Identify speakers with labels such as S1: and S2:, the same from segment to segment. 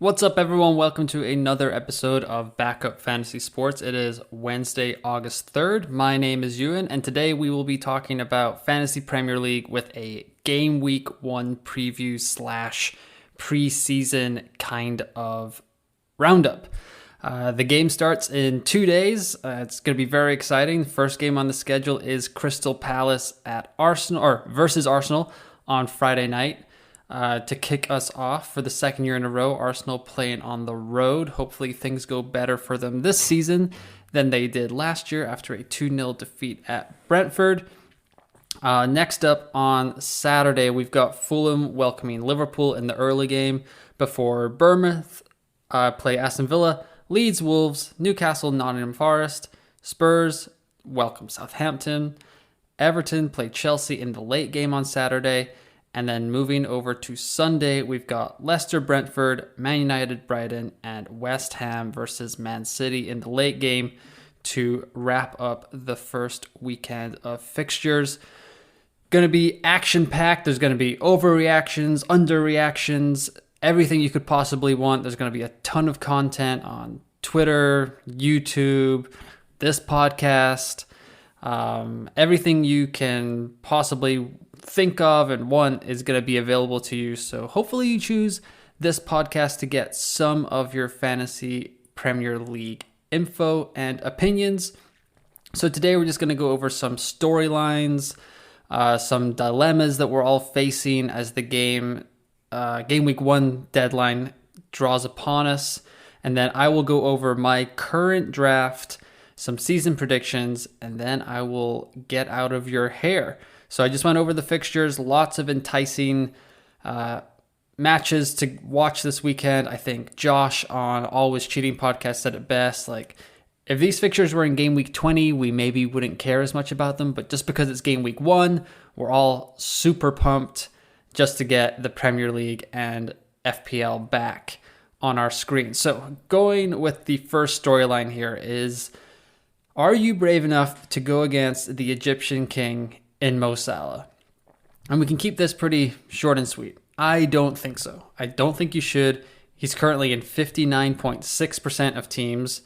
S1: What's up, everyone? Welcome to another episode of Backup Fantasy Sports. It is Wednesday, August 3rd. My name is Ewan, and today we will be talking about Fantasy Premier League with a Game Week 1 preview slash preseason kind of roundup. The game starts in 2 days. It's going to be very exciting. The first game on the schedule is Crystal Palace at Arsenal versus Arsenal on Friday night. To kick us off for the second year in a row, Arsenal playing on the road. Hopefully things go better for them this season than they did last year after a 2-0 defeat at Brentford. Next up on Saturday, we've got Fulham welcoming Liverpool in the early game before Bournemouth play Aston Villa, Leeds, Wolves, Newcastle, Nottingham Forest, Spurs welcome Southampton, Everton play Chelsea in the late game on Saturday. And then moving over to Sunday, we've got Leicester, Brentford, Man United, Brighton, and West Ham versus Man City in the late game to wrap up the first weekend of fixtures. Going to be action-packed. There's going to be overreactions, underreactions, everything you could possibly want. There's going to be a ton of content on Twitter, YouTube, this podcast, everything you can possibly think of and want is going to be available to you. So hopefully you choose this podcast to get some of your fantasy Premier League info and opinions. So today we're just going to go over some storylines, some dilemmas that we're all facing as the game week 1 deadline draws upon us. And then I will go over my current draft, some season predictions, and then I will get out of your hair. So I just went over the fixtures, lots of enticing matches to watch this weekend. I think Josh on Always Cheating Podcast said it best. Like, if these fixtures were in game week 20, we maybe wouldn't care as much about them. But just because it's game week 1, we're all super pumped just to get the Premier League and FPL back on our screen. So going with the first storyline here is, are you brave enough to go against the Egyptian king in Mo Salah? And we can keep this pretty short and sweet. I don't think so. I don't think you should. He's currently in 59.6% of teams.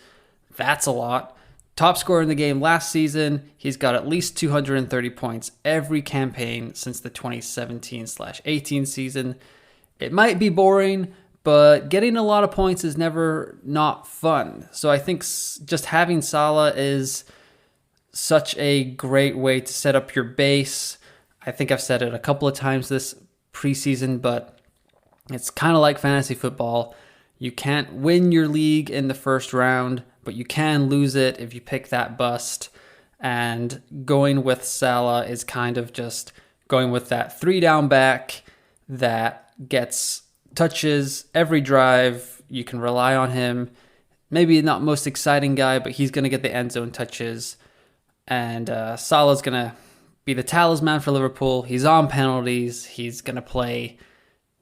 S1: That's a lot. Top scorer in the game last season. He's got at least 230 points every campaign since the 2017/18 season. It might be boring, but getting a lot of points is never not fun. So I think just having Salah is such a great way to set up your base. I think I've said it a couple of times this preseason, but it's kind of like fantasy football. You can't win your league in the first round, but you can lose it if you pick that bust. And going with Salah is kind of just going with that 3-down back that gets touches every drive. You can rely on him. Maybe not most exciting guy, but he's going to get the end zone touches. And Salah's going to be the talisman for Liverpool. He's on penalties. He's going to play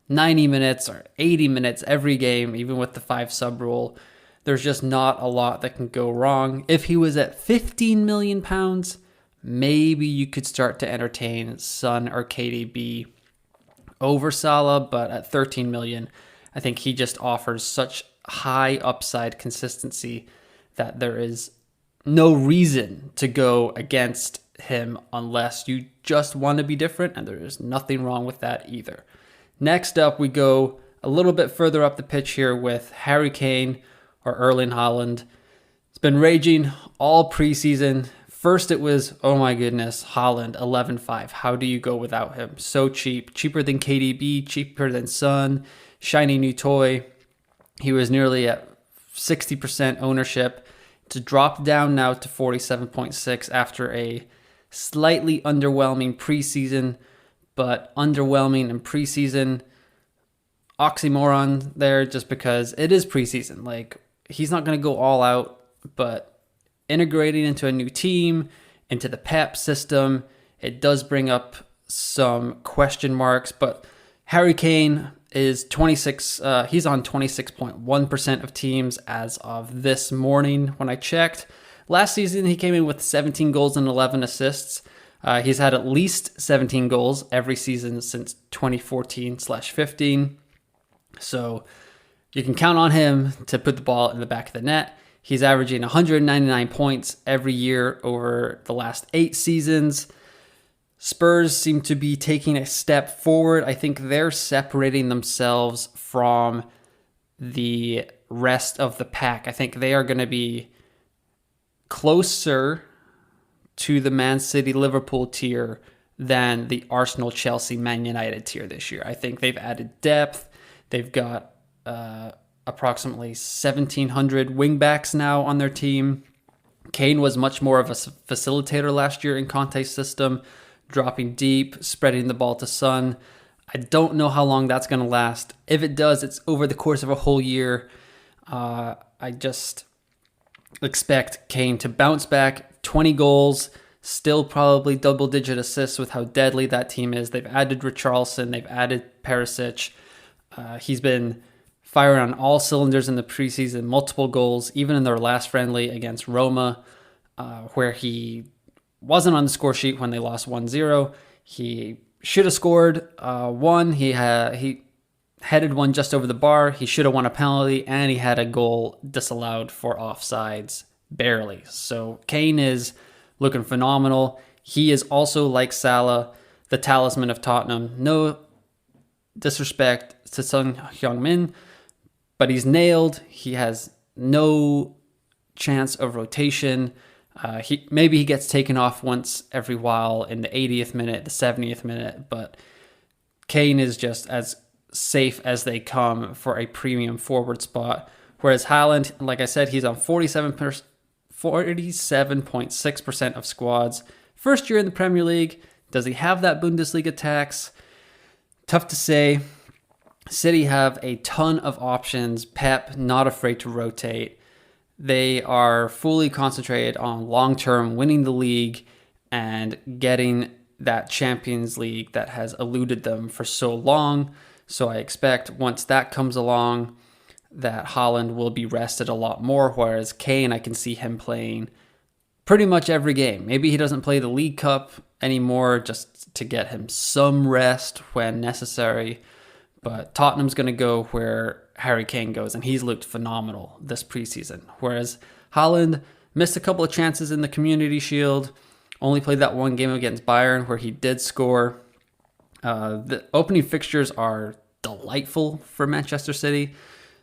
S1: 90 minutes or 80 minutes every game, even with the 5 sub rule. There's just not a lot that can go wrong. If he was at £15 million, maybe you could start to entertain Son or KDB over Salah. But at 13 million, I think he just offers such high upside consistency that there is no reason to go against him unless you just want to be different, and there is nothing wrong with that either. Next up, we go a little bit further up the pitch here with Harry Kane or Erling Holland. It's been raging all preseason. First it was, oh my goodness, Holland, 11.5. How do you go without him? So cheap. Cheaper than KDB, cheaper than Son, shiny new toy. He was nearly at 60% ownership. It's dropped down now to 47.6 after a slightly underwhelming preseason, but underwhelming in preseason, oxymoron there just because it is preseason. Like, he's not going to go all out, but integrating into a new team, into the Pep system, it does bring up some question marks. But Harry Kane is 26. He's on 26.1% of teams as of this morning when I checked. Last season, he came in with 17 goals and 11 assists. He's had at least 17 goals every season since 2014/15. So You can count on him to put the ball in the back of the net. He's averaging 199 points every year over the last 8 seasons. Spurs seem to be taking a step forward. I think they're separating themselves from the rest of the pack. I think they are going to be closer to the Man City Liverpool tier than the Arsenal Chelsea Man United tier this year. I think they've added depth. They've got approximately 1,700 wingbacks now on their team. Kane was much more of a facilitator last year in Conte's system, dropping deep, spreading the ball to Son. I don't know how long that's going to last. If it does, it's over the course of a whole year. I just expect Kane to bounce back, 20 goals, still probably double-digit assists with how deadly that team is. They've added Richarlison, they've added Perisic. He's been firing on all cylinders in the preseason, multiple goals, even in their last friendly against Roma, where he wasn't on the score sheet when they lost 1-0. He should have scored one. He headed one just over the bar. He should have won a penalty, and he had a goal disallowed for offsides, barely. So Kane is looking phenomenal. He is also, like Salah, the talisman of Tottenham. No disrespect to Son Heung-min, but he's nailed. He has no chance of rotation. Maybe he gets taken off once every while in the 80th minute, the 70th minute, but Kane is just as safe as they come for a premium forward spot. Whereas Holland, like I said, he's on 47.6% of squads. First year in the Premier League. Does he have that Bundesliga tax? Tough to say. City have a ton of options. Pep, not afraid to rotate. They are fully concentrated on long-term winning the league and getting that Champions League that has eluded them for so long. So I expect once that comes along that Holland will be rested a lot more, whereas Kane, I can see him playing pretty much every game. Maybe he doesn't play the League Cup anymore just to get him some rest when necessary. But Tottenham's going to go where Harry Kane goes, and he's looked phenomenal this preseason. Whereas Holland missed a couple of chances in the Community Shield, only played that one game against Bayern where he did score. The opening fixtures are delightful for Manchester City.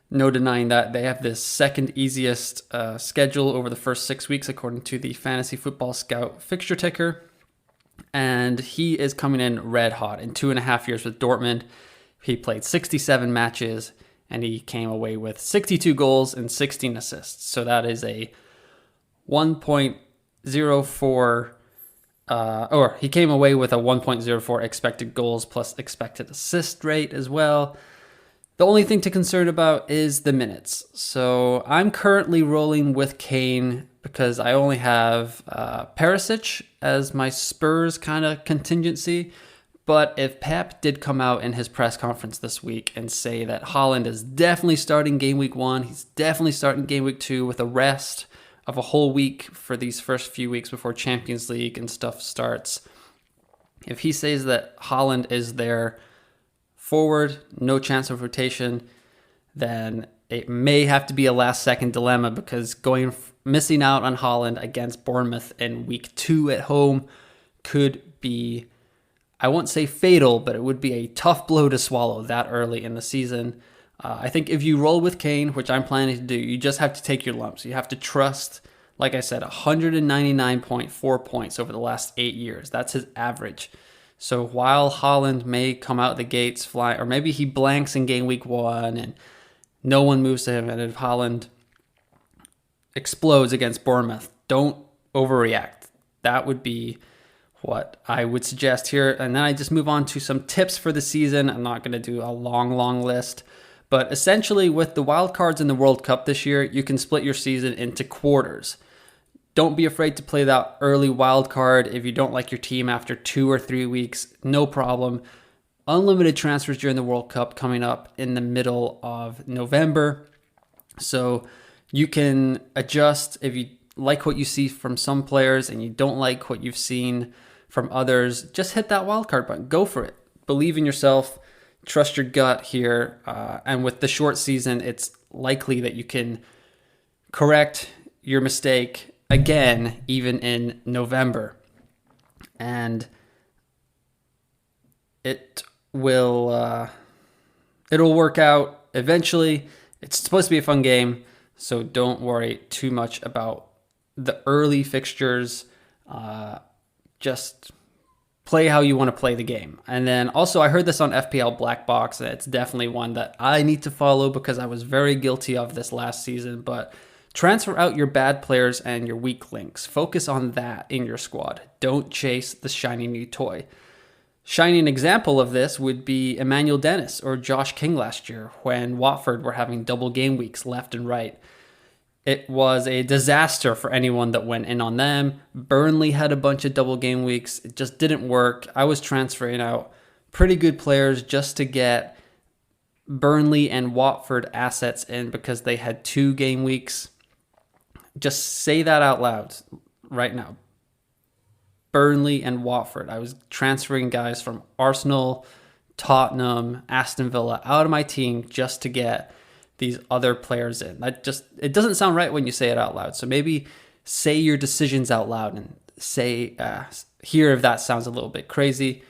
S1: No denying that. They have the second easiest schedule over the first 6 weeks, according to the Fantasy Football Scout fixture ticker. And he is coming in red hot. In 2.5 years with Dortmund, he played 67 matches, and he came away with 62 goals and 16 assists. So that is a 1.04, or he came away with a 1.04 expected goals plus expected assist rate as well. The only thing to concern about is the minutes. So I'm currently rolling with Kane because I only have Perisic as my Spurs kind of contingency. But if Pep did come out in his press conference this week and say that Holland is definitely starting game week 1, he's definitely starting game week 2 with a rest of a whole week for these first few weeks before Champions League and stuff starts. If he says that Holland is their forward, no chance of rotation, then it may have to be a last second dilemma because missing out on Holland against Bournemouth in week 2 at home could be, I won't say fatal, but it would be a tough blow to swallow that early in the season. I think if you roll with Kane, which I'm planning to do, you just have to take your lumps. You have to trust, like I said, 199.4 points over the last 8 years. That's his average. So while Holland may come out the gates flying, or maybe he blanks in game week 1 and no one moves to him, and if Holland explodes against Bournemouth, don't overreact. That would be what I would suggest here. And then I just move on to some tips for the season. I'm not going to do a long list. But essentially, with the wild cards in the World Cup this year, you can split your season into quarters. Don't be afraid to play that early wild card if you don't like your team after 2 or 3 weeks. No problem. Unlimited transfers during the World Cup coming up in the middle of November. So you can adjust if you like what you see from some players and you don't like what you've seen from others. Just hit that wild card button. Go for it. Believe in yourself. trust your gut here. And with the short season, it's likely that you can correct your mistake again, even in November. And it'll work out eventually. It's supposed to be a fun game, so don't worry too much about the early fixtures. Just play how you want to play the game. And then also, I heard this on FPL Black Box, and it's definitely one that I need to follow because I was very guilty of this last season. But transfer out your bad players and your weak links. Focus on that in your squad. Don't chase the shiny new toy. Shining example of this would be Emmanuel Dennis or Josh King last year when Watford were having double game weeks left and right. It was a disaster for anyone that went in on them. Burnley had a bunch of double game weeks. It just didn't work. I was transferring out pretty good players just to get Burnley and Watford assets in because they had 2 game weeks. Just say that out loud right now. Burnley and Watford. I was transferring guys from Arsenal, Tottenham, Aston Villa out of my team just to get these other players in. It doesn't sound right when you say it out loud. So maybe say your decisions out loud and hear if that sounds a little bit crazy.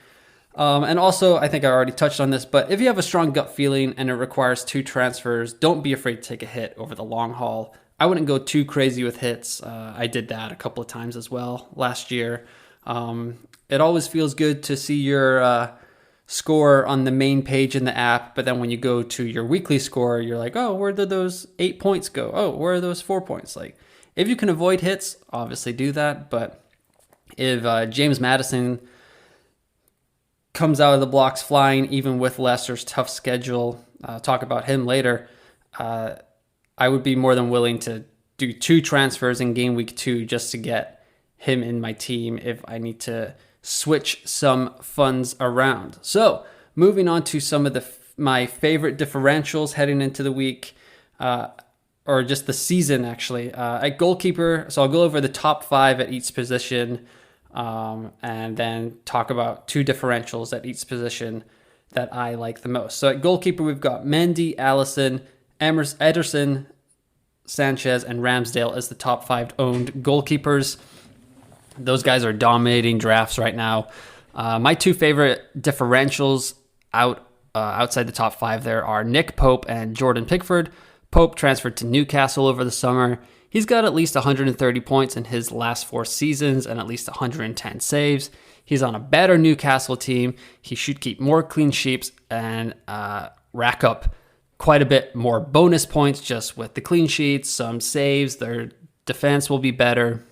S1: And also, I think I already touched on this, but if you have a strong gut feeling and it requires 2 transfers, don't be afraid to take a hit over the long haul. I wouldn't go too crazy with hits. I did that a couple of times as well last year. It always feels good to see your score on the main page in the app, but then when you go to your weekly score, you're like, oh, where did those 8 points go? Oh, where are those 4 points? Like, if you can avoid hits, obviously do that. But if James Madison comes out of the blocks flying, even with Leicester's tough schedule, talk about him later, I would be more than willing to do 2 transfers in game week 2 just to get him in my team if I need to switch some funds around. So moving on to some of my favorite differentials heading into the week, or just the season actually. At goalkeeper, so I'll go over the top 5 at each position, and then talk about 2 differentials at each position that I like the most. So at goalkeeper, we've got Mendy, Alisson, Ederson, Sanchez, and Ramsdale as the top 5 owned goalkeepers. Those guys are dominating drafts right now. My 2 favorite differentials outside the top 5 there are Nick Pope and Jordan Pickford. Pope transferred to Newcastle over the summer. He's got at least 130 points in his last 4 seasons and at least 110 saves. He's on a better Newcastle team. He should keep more clean sheets and rack up quite a bit more bonus points just with the clean sheets, some saves. Their defense will be better.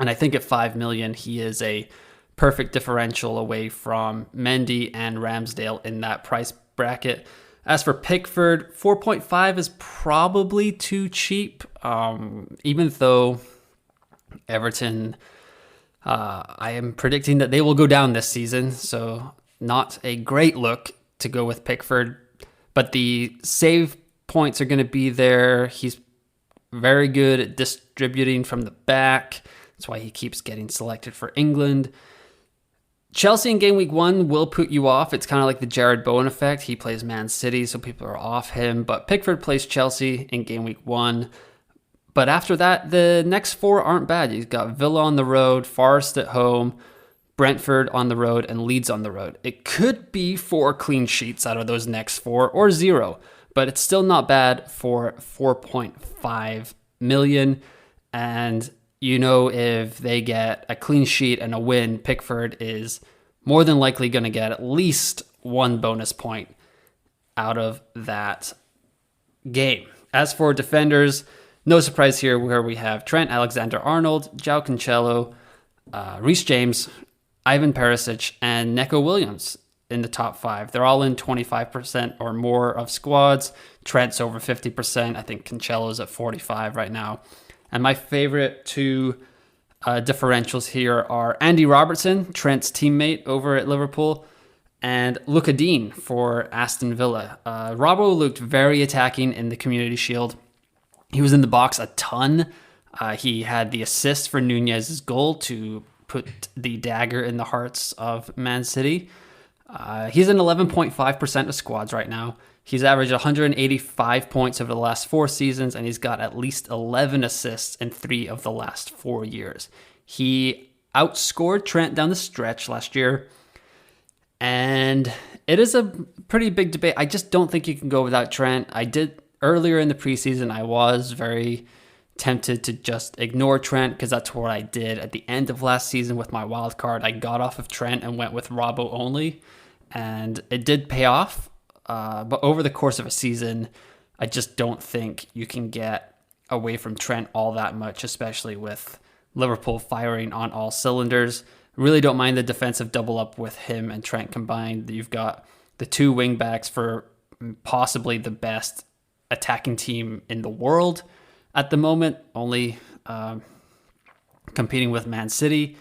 S1: And I think at 5 million, he is a perfect differential away from Mendy and Ramsdale in that price bracket. As for Pickford, 4.5 is probably too cheap, even though Everton, I am predicting that they will go down this season. So not a great look to go with Pickford, but the save points are going to be there. He's very good at distributing from the back. That's why he keeps getting selected for England. Chelsea in game week 1 will put you off. It's kind of like the Jared Bowen effect. He plays Man City, so people are off him. But Pickford plays Chelsea in game week 1. But after that, the next 4 aren't bad. You've got Villa on the road, Forest at home, Brentford on the road, and Leeds on the road. It could be 4 clean sheets out of those next 4 or 0, but it's still not bad for 4.5 million. And you know, if they get a clean sheet and a win, Pickford is more than likely going to get at least 1 bonus point out of that game. As for defenders, no surprise here where we have Trent Alexander-Arnold, João Cancelo, Reece James, Ivan Perisic, and Neco Williams in the top 5. They're all in 25% or more of squads. Trent's over 50%. I think Cancelo's at 45 right now. And my favorite 2 differentials here are Andy Robertson, Trent's teammate over at Liverpool, and Luka Dean for Aston Villa. Robbo looked very attacking in the Community Shield. He was in the box a ton. He had the assist for Nunez's goal to put the dagger in the hearts of Man City. He's in 11.5% of squads right now. He's averaged 185 points over the last 4 seasons, and he's got at least 11 assists in 3 of the last 4 years. He outscored Trent down the stretch last year, and it is a pretty big debate. I just don't think you can go without Trent. I did earlier in the preseason, I was very tempted to just ignore Trent because that's what I did at the end of last season with my wild card. I got off of Trent and went with Robbo only, and it did pay off. But over the course of a season, I just don't think you can get away from Trent all that much, especially with Liverpool firing on all cylinders. Really don't mind the defensive double up with him and Trent combined. You've got the 2 wing backs for possibly the best attacking team in the world at the moment, only competing with Man City.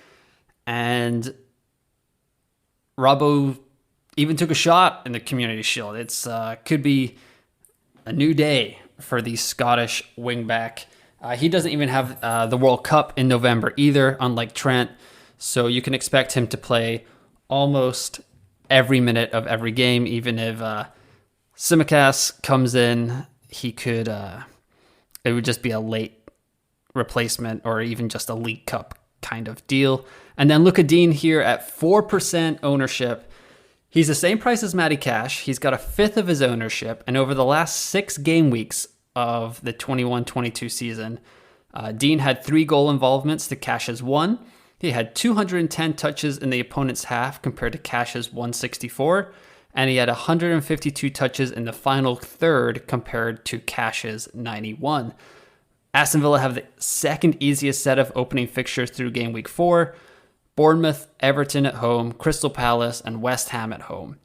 S1: And Robbo even took a shot in the Community Shield. It's could be a new day for the Scottish wingback. He doesn't even have the World Cup in November either, unlike Trent. So you can expect him to play almost every minute of every game. Even if Tsimikas comes in, he could. It would just be a late replacement or even just a League Cup kind of deal. And then Luka Dean here at 4% ownership. He's the same price as Matty Cash. He's got a fifth of his ownership. And over the last 6 game weeks of the 21-22 season, Dean had 3 goal involvements to Cash's 1. He had 210 touches in the opponent's half compared to Cash's 164. And he had 152 touches in the final third compared to Cash's 91. Aston Villa have the second easiest set of opening fixtures through game week 4. Bournemouth, Everton at home, Crystal Palace, and West Ham at home.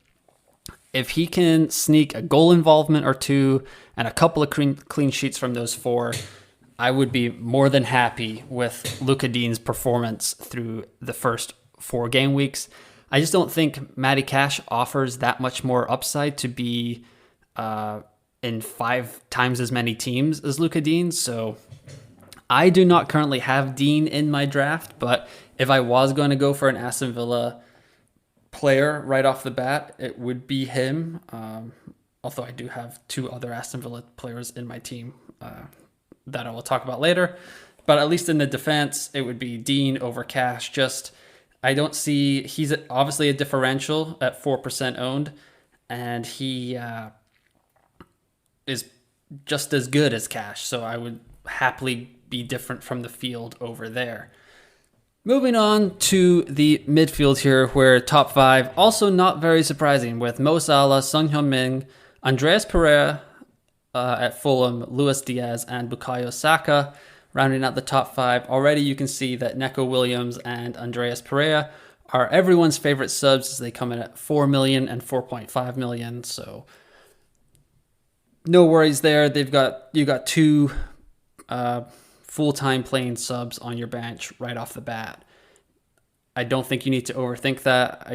S1: If he can sneak a goal involvement or 2 and a couple of clean sheets from those 4, I would be more than happy with Luka Dean's performance through the first 4 game weeks. I just don't think Matty Cash offers that much more upside to be in 5 times as many teams as Luka Dean. So I do not currently have Dean in my draft, but if I was going to go for an Aston Villa player right off the bat, it would be him. Although I do have 2 other Aston Villa players in my team that I will talk about later. But at least in the defense, it would be Dean over Cash. I don't see, he's obviously a differential at 4% owned, and he is just as good as Cash. So I would happily be different from the field over there. Moving on to the midfield here, where top 5, also not very surprising, with Mo Salah, Son Heung-min, Andreas Pereira at Fulham, Luis Diaz, and Bukayo Saka. Rounding out the top 5, already you can see that Neco Williams and Andreas Pereira are everyone's favorite subs as they come in at 4 million and 4.5 million. So no worries there. You got 2 full-time playing subs on your bench right off the bat. I don't think you need to overthink that.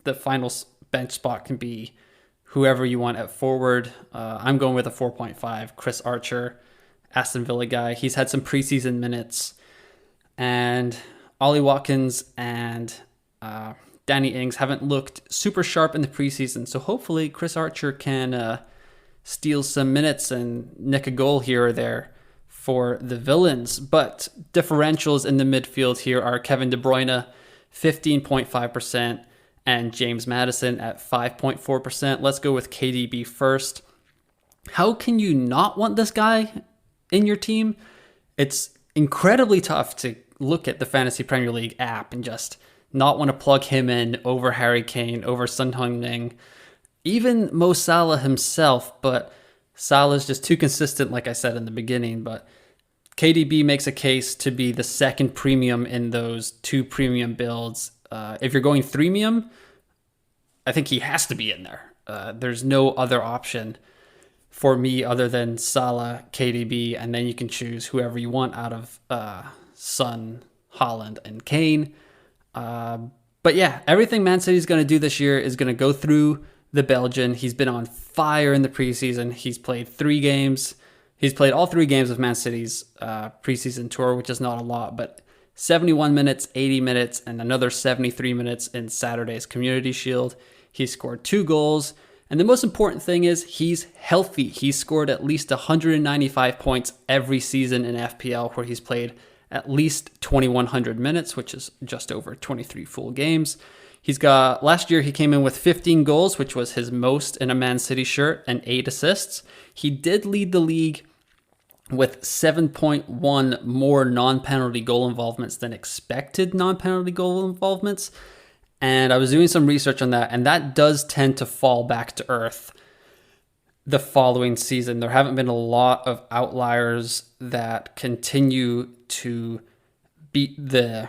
S1: The final bench spot can be whoever you want at forward. I'm going with a 4.5, Chris Archer, Aston Villa guy. He's had some preseason minutes, and Ollie Watkins and Danny Ings haven't looked super sharp in the preseason, so hopefully Chris Archer can steal some minutes and nick a goal here or there for the Villains. But differentials in the midfield here are Kevin De Bruyne, 15.5%, and James Madison at 5.4%. Let's go with KDB first. How can you not want this guy in your team? It's incredibly tough to look at the Fantasy Premier League app and just not want to plug him in over Harry Kane, over Son Heung-min, even Mo Salah himself. But Salah's just too consistent, like I said in the beginning. But KDB makes a case to be the second premium in those 2 premium builds. If you're going freemium, I think he has to be in there. There's no other option for me other than Salah, KDB, and then you can choose whoever you want out of Son, Holland, and Kane. But yeah, everything Man City's going to do this year is going to go through the Belgian. He's been on fire in the preseason. He's played 3 games. He's played all 3 games of Man City's preseason tour, which is not a lot, but 71 minutes, 80 minutes, and another 73 minutes in Saturday's Community Shield. He scored 2 goals. And the most important thing is he's healthy. He scored at least 195 points every season in FPL, where he's played at least 2,100 minutes, which is just over 23 full games. Last year he came in with 15 goals, which was his most in a Man City shirt, and 8 assists. He did lead the league with 7.1 more non-penalty goal involvements than expected non-penalty goal involvements. And I was doing some research on that, and that does tend to fall back to earth the following season. There haven't been a lot of outliers that continue to beat the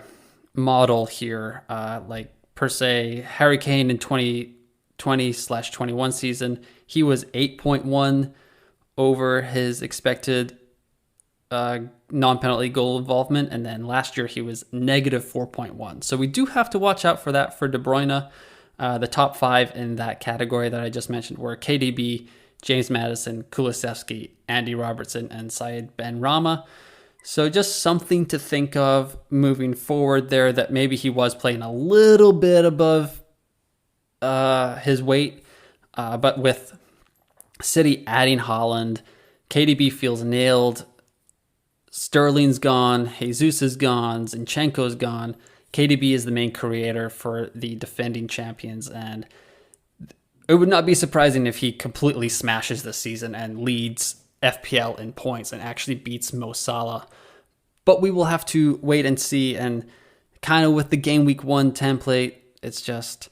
S1: model here, like per se, Harry Kane in 2020/21 season, he was 8.1 over his expected non-penalty goal involvement, and then last year he was negative 4.1. So we do have to watch out for that for De Bruyne. The top 5 in that category that I just mentioned were KDB, James Madison, Kulusevski, Andy Robertson, and Said Benrahma. So just something to think of moving forward there, that maybe he was playing a little bit above his weight. But with City adding Holland, KDB feels nailed. Sterling's gone. Jesus is gone. Zinchenko's gone. KDB is the main creator for the defending champions. And it would not be surprising if he completely smashes this season and leads FPL in points and actually beats Mo Salah. But we will have to wait and see. And kind of with the game week 1 template, it's just,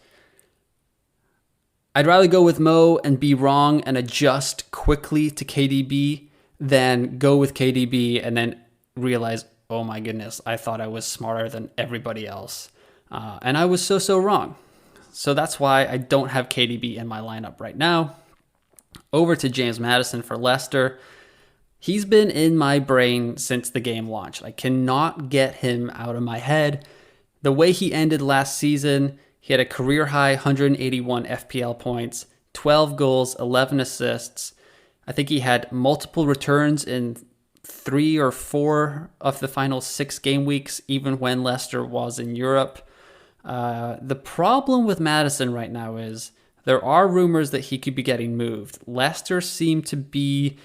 S1: I'd rather go with Mo and be wrong and adjust quickly to KDB than go with KDB and then realize, oh my goodness, I thought I was smarter than everybody else. And I was so wrong. So that's why I don't have KDB in my lineup right now. Over to James Madison for Leicester. He's been in my brain since the game launched. I cannot get him out of my head. The way he ended last season, he had a career high 181 FPL points, 12 goals, 11 assists. I think he had multiple returns in 3 or 4 of the final 6 game weeks, even when Leicester was in Europe. The problem with Madison right now is there are rumors that he could be getting moved. Leicester seem to be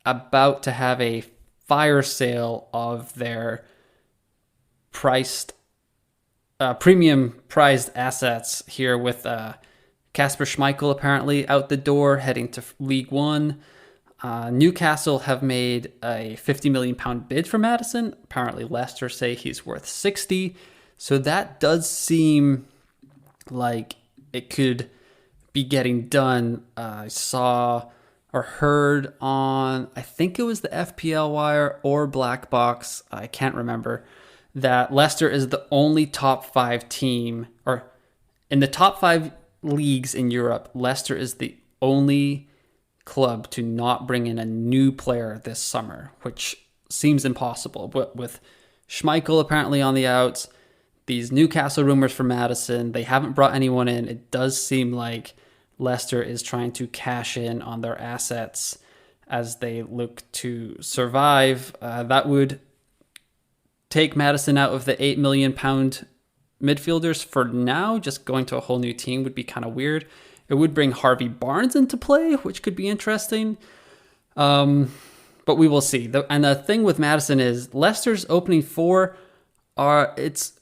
S1: about to have a fire sale of their premium prized assets here, with Kasper Schmeichel apparently out the door, heading to League One. Newcastle have made a £50 million bid for Madison. Apparently Leicester say he's worth 60. So that does seem like it could be getting done. I saw or heard on, I think it was the FPL Wire or Black Box, I can't remember, that Leicester is the only top 5 team, or in the top 5 leagues in Europe, Leicester is the only club to not bring in a new player this summer, which seems impossible. But with Schmeichel apparently on the outs, these Newcastle rumors for Madison, they haven't brought anyone in. It does seem like Leicester is trying to cash in on their assets as they look to survive. That would take Madison out of the £8 million midfielders for now. Just going to a whole new team would be kind of weird. It would bring Harvey Barnes into play, which could be interesting. But we will see. And the thing with Madison is Leicester's opening 4 it's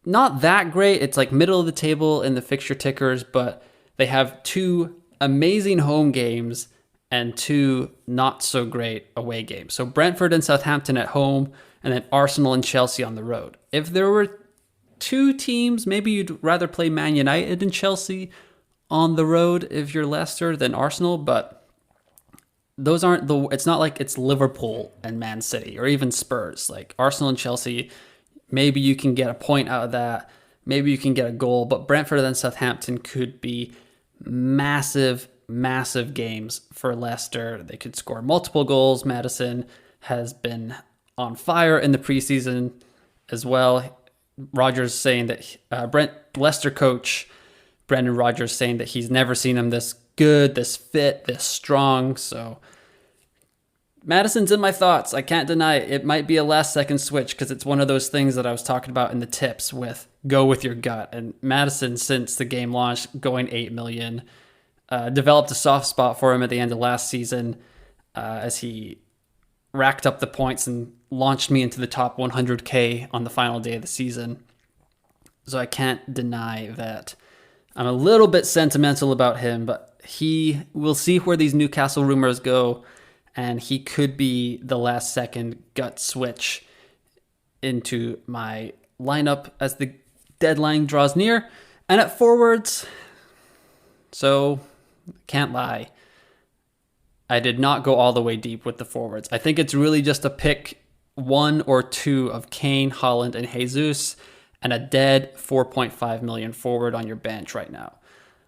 S1: not that great. It's like middle of the table in the fixture tickers, but they have 2 amazing home games and 2 not so great away games. So Brentford and Southampton at home, and then Arsenal and Chelsea on the road. If there were 2 teams, maybe you'd rather play Man United and Chelsea on the road if you're Leicester than Arsenal, but those aren't it's not like it's Liverpool and Man City or even Spurs. Like Arsenal and Chelsea, maybe you can get a point out of that. Maybe you can get a goal, but Brentford and Southampton could be massive games for Leicester. They could score multiple goals. Madison has been on fire in the preseason as well. Rodgers saying that Leicester coach Brendan Rodgers saying that he's never seen him this good, this fit, this strong. So Madison's in my thoughts. I can't deny it. It might be a last second switch because it's one of those things that I was talking about in the tips with go with your gut. And Madison, since the game launched, going 8 million, developed a soft spot for him at the end of last season as he racked up the points and launched me into the top 100K on the final day of the season. So I can't deny that I'm a little bit sentimental about him, but we'll see where these Newcastle rumors go. And he could be the last second gut switch into my lineup as the deadline draws near. And at forwards, so can't lie, I did not go all the way deep with the forwards. I think it's really just a pick one or two of Kane, Holland, and Jesus, and a dead 4.5 million forward on your bench right now.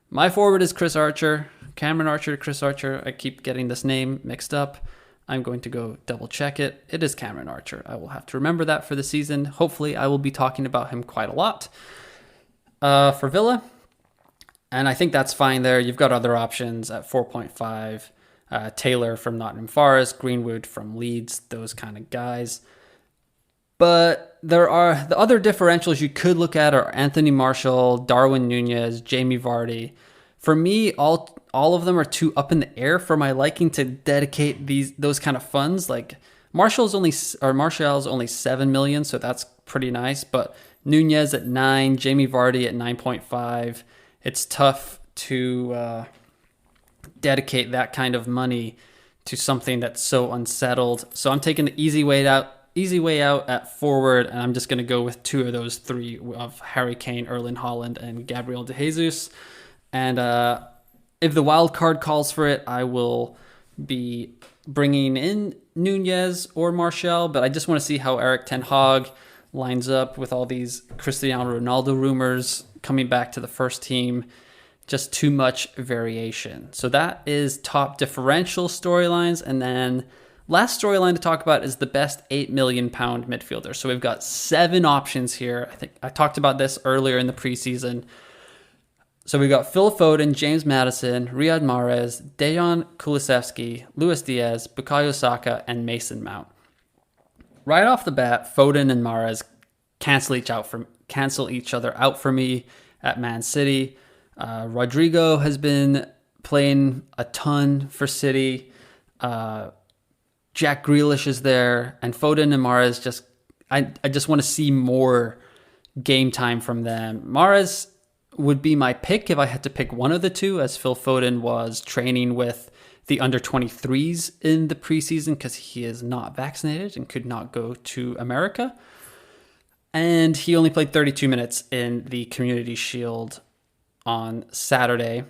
S1: My forward is Chris Archer. Cameron Archer to Chris Archer. I keep getting this name mixed up. I'm going to go double check it. It is Cameron Archer. I will have to remember that for the season. Hopefully, I will be talking about him quite a lot. For Villa, and I think that's fine there. You've got other options at 4.5. Taylor from Nottingham Forest, Greenwood from Leeds, those kind of guys. But there are the other differentials you could look at are Anthony Martial, Darwin Nunez, Jamie Vardy. For me, all of them are too up in the air for my liking to dedicate those kind of funds. Like Martial's only 7 million, so that's pretty nice. But Nunez at 9, Jamie Vardy at 9.5. It's tough to dedicate that kind of money to something that's so unsettled. So I'm taking the easy way out at forward, and I'm just going to go with two of those three of Harry Kane, Erling Holland, and Gabriel de Jesus. And if the wild card calls for it, I will be bringing in Nunez or Martial, but I just want to see how Eric Ten Hag lines up with all these Cristiano Ronaldo rumors coming back to the first team. Just too much variation. So that is top differential storylines. And then last storyline to talk about is the best £8 million midfielder. So we've got 7 options here. I think I talked about this earlier in the preseason. So we got Phil Foden, James Madison, Riyad Mahrez, Dejan Kulusevski, Luis Diaz, Bukayo Saka, and Mason Mount. Right off the bat, Foden and Mahrez cancel each other out for me at Man City. Rodrigo has been playing a ton for City. Jack Grealish is there, and Foden and Mahrez I just want to see more game time from them. Mahrez would be my pick if I had to pick one of the two, as Phil Foden was training with the under-23s in the preseason because he is not vaccinated and could not go to America. And he only played 32 minutes in the Community Shield on Saturday.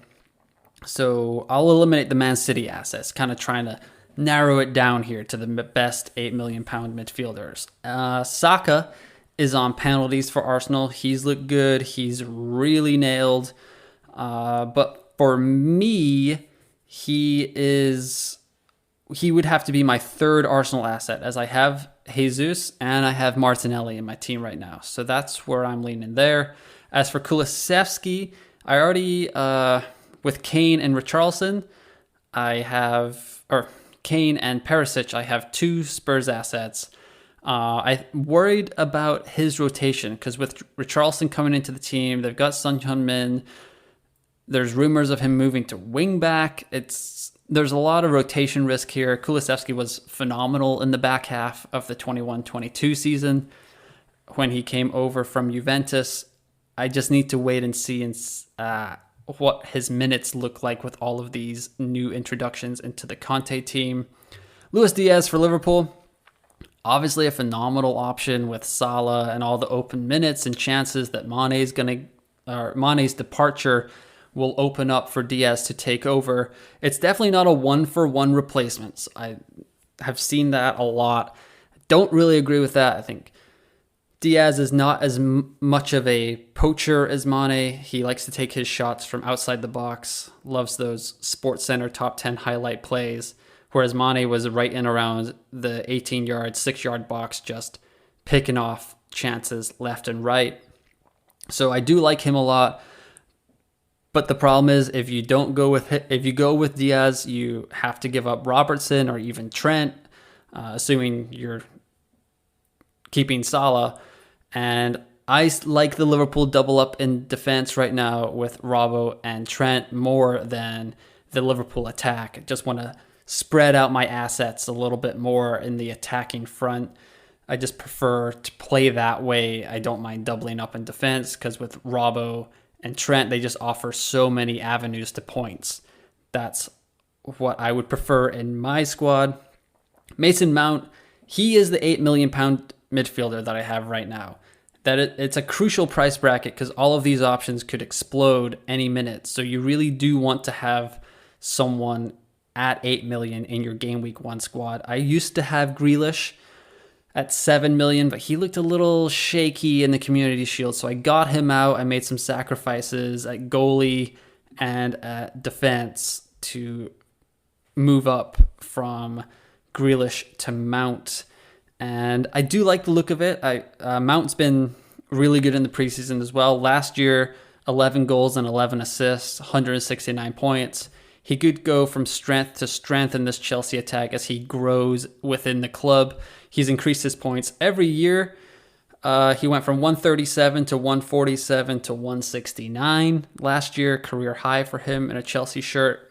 S1: So I'll eliminate the Man City assets, kind of trying to narrow it down here to the best £8 million midfielders. Saka is on penalties for Arsenal. He's looked good. He's really nailed. But for me, he would have to be my third Arsenal asset, as I have Jesus and I have Martinelli in my team right now. So that's where I'm leaning there. As for Kulusevski, I already, with Kane and Richarlison, Kane and Perisic, I have 2 Spurs assets. I worried about his rotation because with Richarlison coming into the team, they've got Son Heung-min. There's rumors of him moving to wing back. There's a lot of rotation risk here. Kulusevski was phenomenal in the back half of the 21-22 season when he came over from Juventus. I just need to wait and see what his minutes look like with all of these new introductions into the Conte team. Luis Diaz for Liverpool. Obviously a phenomenal option with Salah and all the open minutes and chances that Mane's departure will open up for Diaz to take over. It's definitely not a 1-for-1 replacement. I have seen that a lot. Don't really agree with that. I think Diaz is not as much of a poacher as Mane. He likes to take his shots from outside the box, loves those SportsCenter top 10 highlight plays, whereas Mane was right in around the 18-yard, 6-yard box, just picking off chances left and right. So I do like him a lot. But the problem is if you go with Diaz, you have to give up Robertson or even Trent. assuming you're keeping Salah. And I like the Liverpool double up in defense right now with Robbo and Trent more than the Liverpool attack. I just want to spread out my assets a little bit more in the attacking front. I just prefer to play that way. I don't mind doubling up in defense because with Robbo and Trent, they just offer so many avenues to points. That's what I would prefer in my squad. Mason Mount, he is the £8 million midfielder that I have right now. It's a crucial price bracket because all of these options could explode any minute. So you really do want to have someone at 8 million in your game week 1 squad. I used to have Grealish at 7 million, but he looked a little shaky in the Community Shield. So I got him out. I made some sacrifices at goalie and at defense to move up from Grealish to Mount. And I do like the look of it. Mount's been really good in the preseason as well. Last year, 11 goals and 11 assists, 169 points. He could go from strength to strength in this Chelsea attack as he grows within the club. He's increased his points every year. He went from 137 to 147 to 169 last year, career high for him in a Chelsea shirt.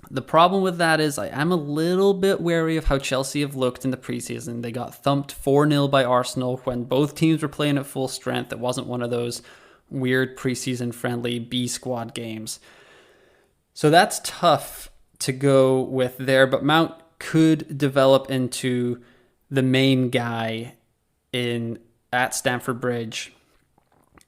S1: The problem with that is I am a little bit wary of how Chelsea have looked in the preseason. They got thumped 4-0 by Arsenal when both teams were playing at full strength. It wasn't one of those weird preseason friendly B squad games. So that's tough to go with there, but Mount could develop into the main guy at Stamford Bridge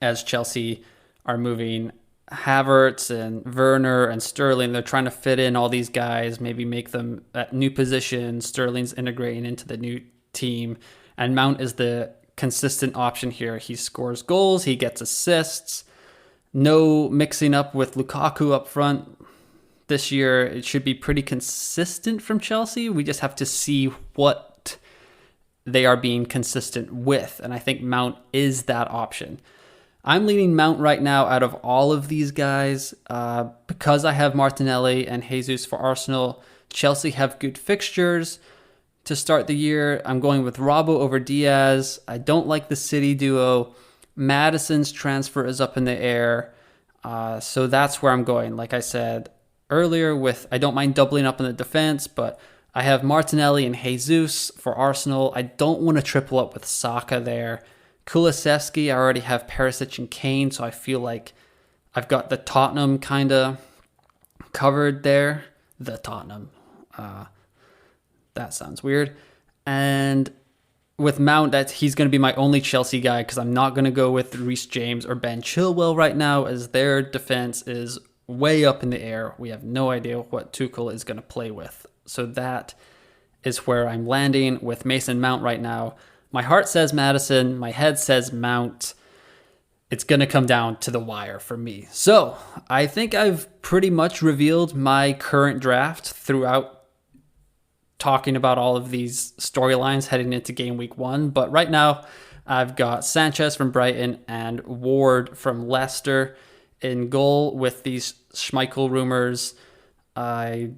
S1: as Chelsea are moving Havertz and Werner and Sterling. They're trying to fit in all these guys, maybe make them at new positions. Sterling's integrating into the new team, and Mount is the consistent option here. He scores goals, he gets assists. No mixing up with Lukaku up front this year. It should be pretty consistent from Chelsea. We just have to see what they are being consistent with, and I think Mount is that option. I'm leaning Mount right now out of all of these guys because I have Martinelli and Jesus for Arsenal. Chelsea have good fixtures to start the year. I'm going with Robbo over Diaz. I don't like the City duo. Madison's transfer is up in the air. So that's where I'm going. Like I said earlier, I don't mind doubling up in the defense, but I have Martinelli and Jesus for Arsenal. I don't want to triple up with Saka there. Kulusevski, I already have Perisic and Kane, so I feel like I've got the Tottenham kind of covered there. The Tottenham. That sounds weird. And with Mount, he's going to be my only Chelsea guy because I'm not going to go with Reece James or Ben Chilwell right now as their defense is way up in the air. We have no idea what Tuchel is going to play with. So that is where I'm landing with Mason Mount right now. My heart says Madison. My head says Mount. It's going to come down to the wire for me. So I think I've pretty much revealed my current draft throughout talking about all of these storylines heading into game week 1. But right now, I've got Sanchez from Brighton and Ward from Leicester in goal with these Schmeichel rumors. I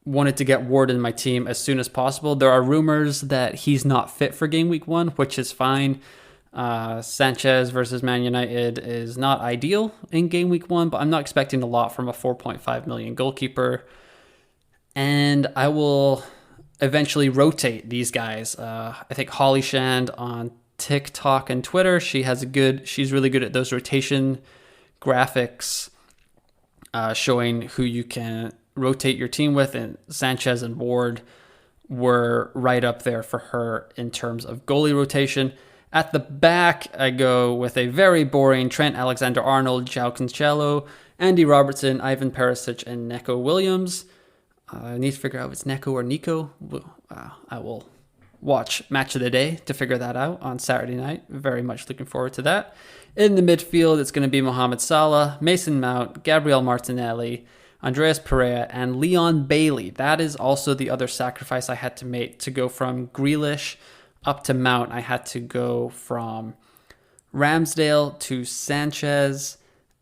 S1: wanted to get Ward in my team as soon as possible. There are rumors that he's not fit for game week 1, which is fine. Sanchez versus Man United is not ideal in game week 1, but I'm not expecting a lot from a 4.5 million goalkeeper. And I will eventually rotate these guys. I think Holly Shand on TikTok and Twitter, she's really good at those rotation graphics, showing who you can rotate your team with, and Sanchez and Ward were right up there for her in terms of goalie rotation. At the back, I go with a very boring Trent Alexander-Arnold, João Cancelo, Andy Robertson, Ivan Perisic, and Neco Williams. I need to figure out if it's Neco or Nico. I will watch Match of the Day to figure that out on Saturday night. Very much looking forward to that. In the midfield, it's going to be Mohamed Salah, Mason Mount, Gabriel Martinelli, Andreas Pereira, and Leon Bailey. That is also the other sacrifice I had to make to go from Grealish up to Mount. I had to go from Ramsdale to Sanchez,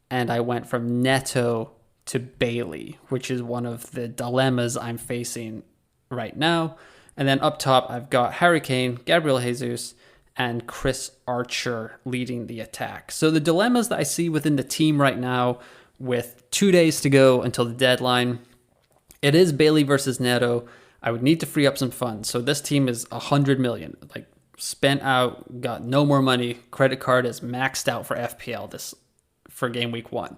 S1: and I went from Neto to Bailey, which is one of the dilemmas I'm facing right now. And then up top, I've got Harry Kane, Gabriel Jesus, and Chris Archer leading the attack. So the dilemmas that I see within the team right now, with 2 days to go until the deadline, it is Bailey versus Neto. I would need to free up some funds. So this team is 100 million, like spent out, got no more money. Credit card is maxed out for FPL for game week 1.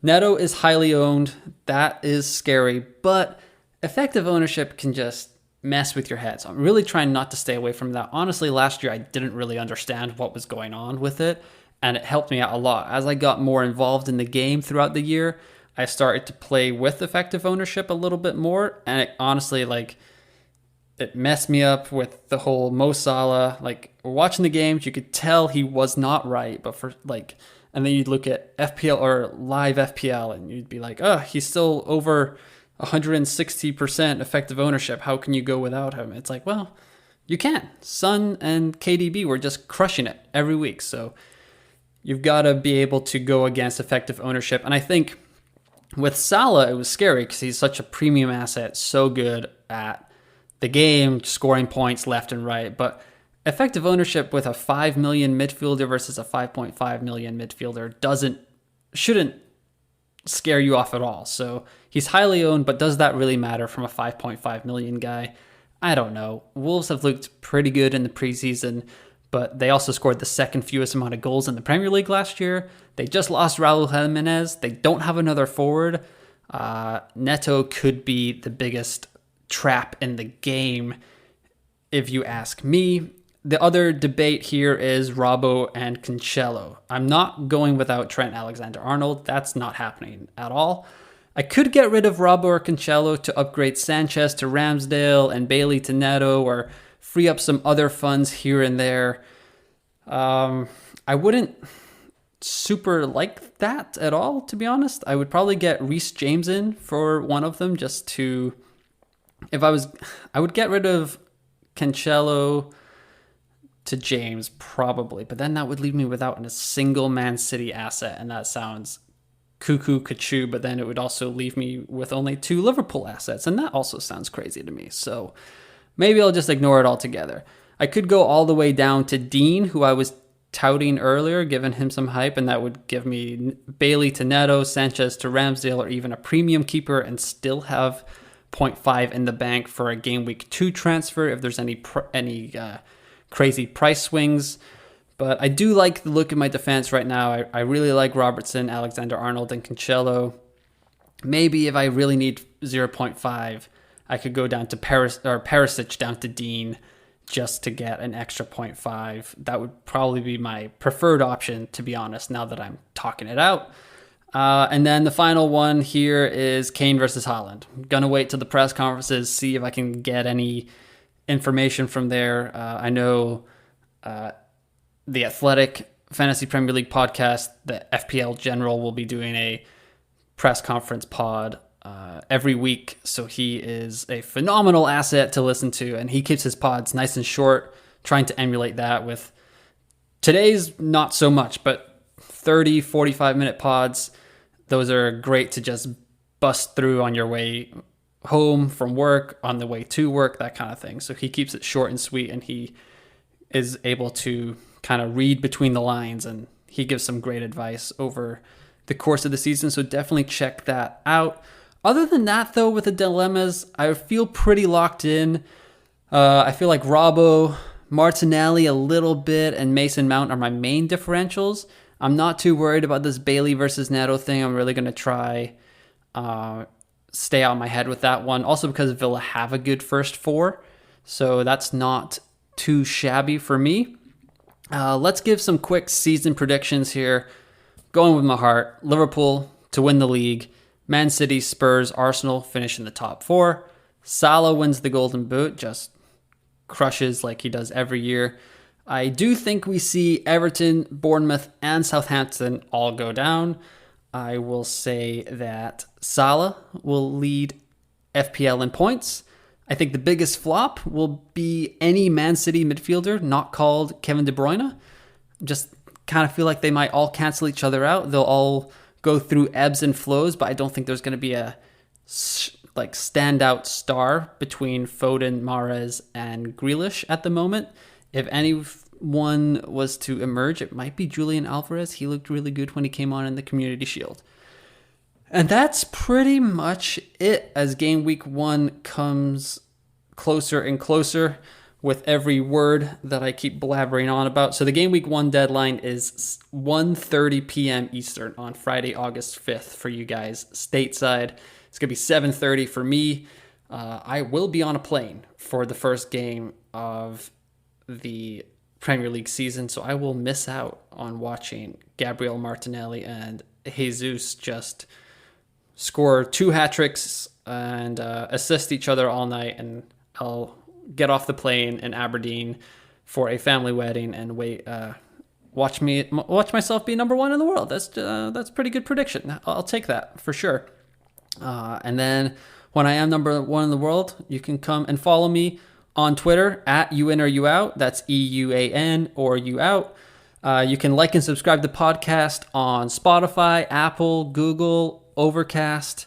S1: Neto is highly owned. That is scary, but effective ownership can just mess with your head. So I'm really trying not to stay away from that. Honestly, last year I didn't really understand what was going on with it, and it helped me out a lot. As I got more involved in the game throughout the year, I started to play with effective ownership a little bit more, and it honestly, it messed me up with the whole Mo Salah. Like, watching the games, you could tell he was not right, but and then you'd look at FPL or live FPL, and you'd be like, oh, he's still over 160% effective ownership. How can you go without him? It's like, well, you can. Son and KDB were just crushing it every week, so you've got to be able to go against effective ownership. And I think with Salah, it was scary because he's such a premium asset, so good at the game, scoring points left and right. But effective ownership with a 5 million midfielder versus a 5.5 million midfielder shouldn't scare you off at all. So he's highly owned, but does that really matter from a 5.5 million guy? I don't know. Wolves have looked pretty good in the preseason, but they also scored the second fewest amount of goals in the Premier League last year. They just lost Raul Jimenez. They don't have another forward. Neto could be the biggest trap in the game, if you ask me. The other debate here is Robbo and Cancelo. I'm not going without Trent Alexander-Arnold. That's not happening at all. I could get rid of Robbo or Cancelo to upgrade Sanchez to Ramsdale and Bailey to Neto, or free up some other funds here and there. I wouldn't super like that at all, to be honest. I would probably get Reece James in for one of them just to... I would get rid of Cancelo to James probably, but then that would leave me without a single Man City asset, and that sounds cuckoo kachoo, but then it would also leave me with only 2 Liverpool assets, and that also sounds crazy to me. So maybe I'll just ignore it altogether. I could go all the way down to Dean, who I was touting earlier, giving him some hype, and that would give me Bailey to Neto, Sanchez to Ramsdale, or even a premium keeper, and still have 0.5 in the bank for a game week 2 transfer if there's any crazy price swings. But I do like the look of my defense right now. I really like Robertson, Alexander-Arnold, and Cancelo. Maybe if I really need 0.5, I could go down to Perisic down to Dean just to get an extra 0.5. That would probably be my preferred option, to be honest, now that I'm talking it out. And then the final one here is Kane versus Holland. I'm going to wait till the press conferences, see if I can get any information from there. I know the Athletic Fantasy Premier League podcast, the FPL General, will be doing a press conference pod every week. So he is a phenomenal asset to listen to, and he keeps his pods nice and short, trying to emulate that with today's not so much, but 30, 45-minute pods. Those are great to just bust through on your way home from work, on the way to work, that kind of thing. So he keeps it short and sweet, and he is able to kind of read between the lines, and he gives some great advice over the course of the season. So definitely check that out. Other than that, though, with the dilemmas, I feel pretty locked in. I feel like Robbo, Martinelli a little bit, and Mason Mount are my main differentials. I'm not too worried about this Bailey versus Neto thing. I'm really going to try stay out of my head with that one. Also because Villa have a good first 4, so that's not too shabby for me. Let's give some quick season predictions here. Going with my heart, Liverpool to win the league. Man City, Spurs, Arsenal finish in the top 4. Salah wins the Golden Boot, just crushes like he does every year. I do think we see Everton, Bournemouth, and Southampton all go down. I will say that Salah will lead FPL in points. I think the biggest flop will be any Man City midfielder not called Kevin De Bruyne. Just kind of feel like they might all cancel each other out. They'll all go through ebbs and flows, but I don't think there's going to be a like standout star between Foden, Mahrez, and Grealish at the moment. If anyone was to emerge, it might be Julian Alvarez. He looked really good when he came on in the Community Shield. And that's pretty much it as game week 1 comes closer and closer with every word that I keep blabbering on about. So the game week 1 deadline is 1:30 p.m. Eastern on Friday, August 5th for you guys stateside. It's going to be 7:30 for me. I will be on a plane for the first game of the Premier League season, so I will miss out on watching Gabriel Martinelli and Jesus just score 2 hat-tricks and assist each other all night, and I'll get off the plane in Aberdeen for a family wedding and watch myself be number 1 in the world. That's a pretty good prediction. I'll take that for sure. And then when I am number 1 in the world, you can come and follow me on Twitter at YouInOrYouOut. That's EUAN or you out. You can like and subscribe to the podcast on Spotify, Apple, Google, Overcast,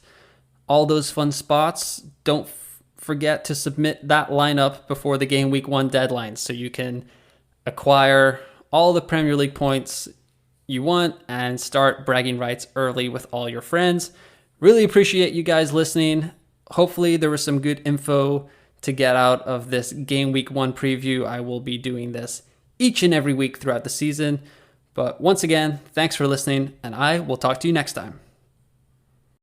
S1: all those fun spots. Don't forget to submit that lineup before the game week 1 deadline so you can acquire all the Premier League points you want and start bragging rights early with all your friends. Really appreciate you guys listening. Hopefully there was some good info to get out of this game week 1 preview. I will be doing this each and every week throughout the season. But once again, thanks for listening, and I will talk to you next time.